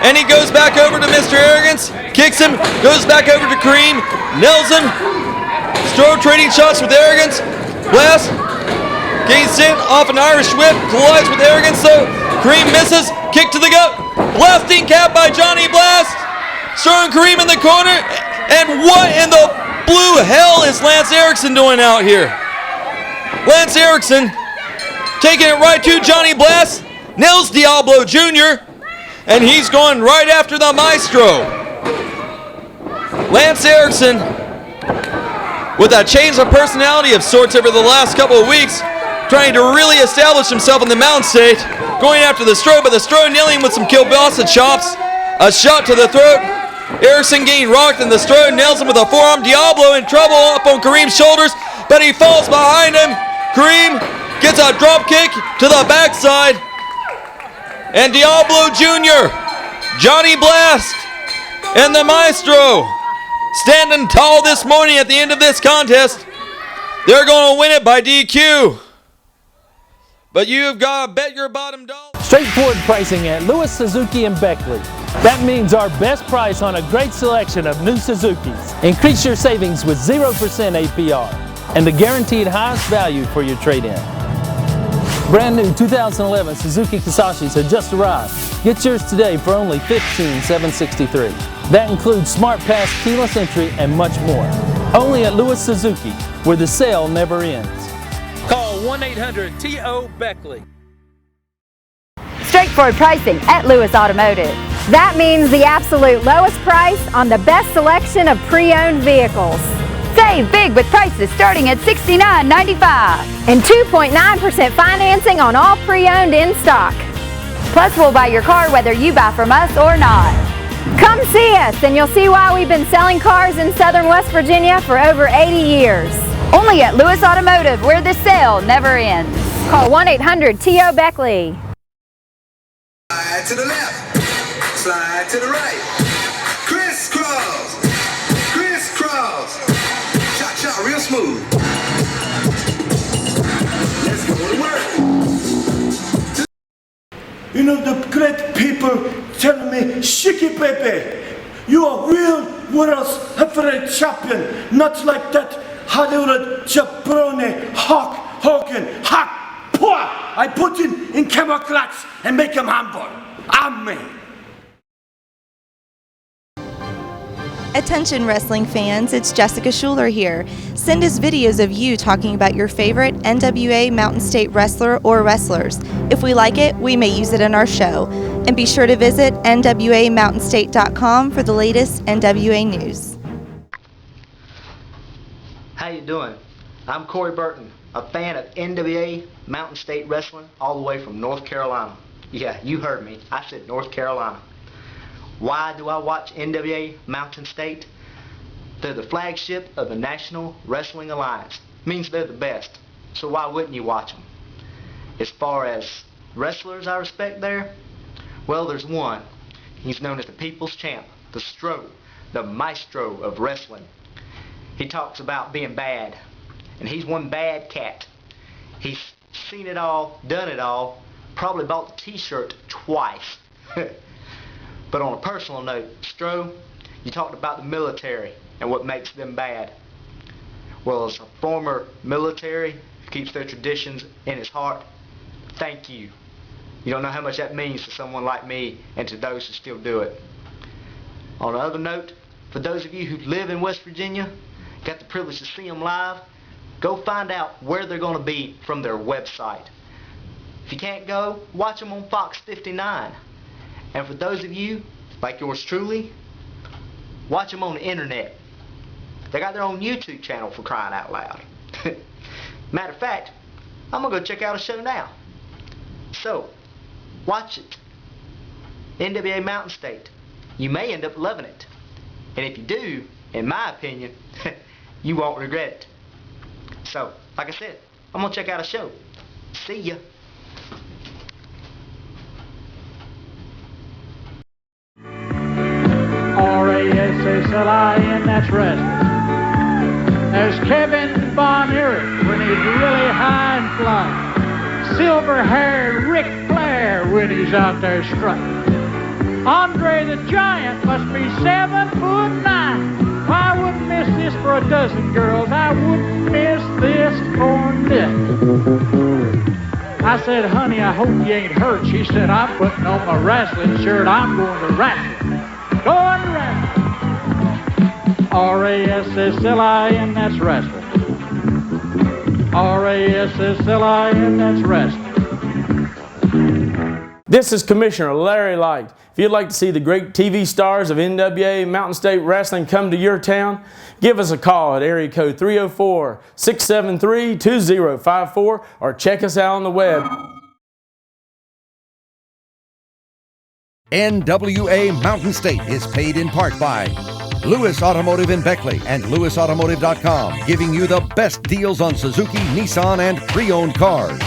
And he goes back over to Mr. Arrogance, kicks him, goes back over to Kareem, nails him. Stro trading shots with Arrogance. Blast getting sent off an Irish whip, collides with Arrogance though. Kareem misses, kick to the gut. Blasting cap by Johnny Blast. Stro and Kareem in the corner. And what in the blue hell is Lance Erickson doing out here? Lance Erickson taking it right to Johnny Blast, nails Diablo Jr., and he's going right after the Maestro. Lance Erickson, with a change of personality of sorts over the last couple of weeks, trying to really establish himself in the Mountain State, going after the Stro, but the Stro nailing with some kielbasa chops. A shot to the throat. Erickson getting rocked, and the Stro nails him with a forearm. Diablo in trouble up on Kareem's shoulders, but he falls behind him. Kareem gets a drop kick to the backside. And Diablo Jr., Johnny Blast, and the Maestro standing tall this morning at the end of this contest. They're going to win it by DQ. But you've got to bet your bottom dollar. Straightforward pricing at Lewis Suzuki in Beckley. That means our best price on a great selection of new Suzukis. Increase your savings with 0% APR and the guaranteed highest value for your trade-in. Brand new 2011 Suzuki Kisashis have just arrived. Get yours today for only $15,763. That includes Smart Pass, keyless entry, and much more. Only at Lewis Suzuki, where the sale never ends. Call 1-800-TO-BECKLEY. Straightforward pricing at Lewis Automotive. That means the absolute lowest price on the best selection of pre-owned vehicles. Save big with prices starting at $69.95 and 2.9% financing on all pre-owned in stock. Plus, we'll buy your car whether you buy from us or not. Come see us and you'll see why we've been selling cars in Southern West Virginia for over 80 years. Only at Lewis Automotive, where the sale never ends. Call 1-800-TO-BECKLEY. Slide to the left, slide to the right. Crisscross, crisscross. Shot real smooth. Let's go to work. You know, the great people tell me, Shiki Pepe, you are real world's heavyweight champion, not like that Hollywood jabroni, Hawk, Hogan, Hawk, Poor. I put him in camouflage and make him humble. Amen. Attention wrestling fans, it's Jessica Schuler here. Send us videos of you talking about your favorite NWA Mountain State wrestler or wrestlers. If we like it, we may use it in our show. And be sure to visit NWAMountainState.com for the latest NWA news. How you doing? I'm Corey Burton, a fan of NWA Mountain State Wrestling all the way from North Carolina. Yeah, you heard me. I said North Carolina. Why do I watch NWA Mountain State? They're the flagship of the National Wrestling Alliance. Means they're the best. So why wouldn't you watch them? As far as wrestlers I respect there, well, there's one. He's known as the People's Champ, the Stro, the maestro of wrestling. He talks about being bad, and he's one bad cat. He's seen it all, done it all, probably bought the t-shirt twice. But on a personal note, Stro, you talked about the military and what makes them bad. Well, as a former military who keeps their traditions in his heart, thank you. You don't know how much that means to someone like me and to those who still do it. On another note, for those of you who live in West Virginia, got the privilege to see them live, go find out where they're going to be from their website. If you can't go, watch them on Fox 59. And for those of you, like yours truly, watch them on the internet. They got their own YouTube channel, for crying out loud. Matter of fact, I'm going to go check out a show now. So, watch it. NWA Mountain State. You may end up loving it. And if you do, in my opinion, you won't regret it. So, like I said, I'm going to check out a show. See ya. R-A-S-S-L-I-N, that's wrestling. There's Kevin Von Erich when he's really high and flying. Silver-haired Ric Flair when he's out there strutting. Andre the Giant must be 7'9". I wouldn't miss this for a dozen girls. I wouldn't miss this for nothing. I said, honey, I hope you ain't hurt. She said, I'm putting on my wrestling shirt. I'm going to wrestle. Going to wrestle. R-A-S-S-L-I-N, that's wrestling. R-A-S-S-L-I-N, that's wrestling. This is Commissioner Larry Light. If you'd like to see the great TV stars of NWA Mountain State Wrestling come to your town, give us a call at area code 304-673-2054 or check us out on the web. NWA Mountain State is paid in part by Lewis Automotive in Beckley and LewisAutomotive.com, giving you the best deals on Suzuki, Nissan, and pre-owned cars.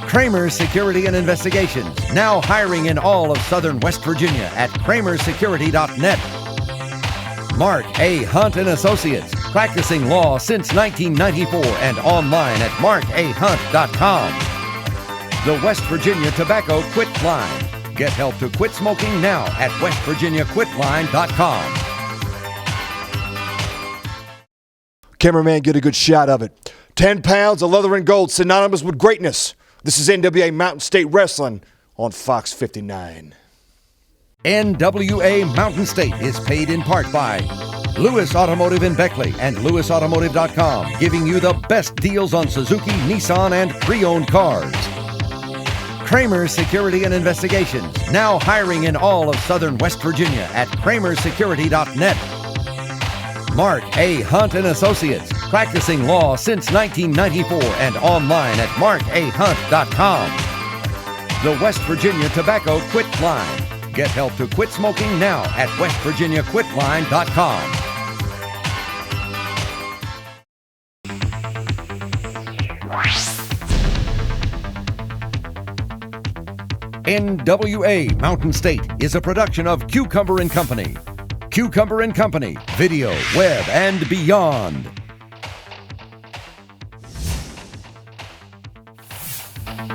Kramer's Security and Investigations, now hiring in all of southern West Virginia at kramersecurity.net. Mark A. Hunt and Associates, practicing law since 1994 and online at markahunt.com. The West Virginia Tobacco Quit Line. Get help to quit smoking now at westvirginiaquitline.com. Cameraman, get a good shot of it. 10 pounds of leather and gold, synonymous with greatness. This is NWA Mountain State Wrestling on Fox 59. NWA Mountain State is paid in part by Lewis Automotive in Beckley and LewisAutomotive.com, giving you the best deals on Suzuki, Nissan, and pre-owned cars. Kramer's Security and Investigations, now hiring in all of southern West Virginia at kramersecurity.net. Mark A. Hunt and Associates, practicing law since 1994 and online at markahunt.com. The West Virginia Tobacco Quit Line. Get help to quit smoking now at westvirginiaquitline.com. NWA Mountain State is a production of Cucumber & Company. Cucumber & Company, video, web, and beyond.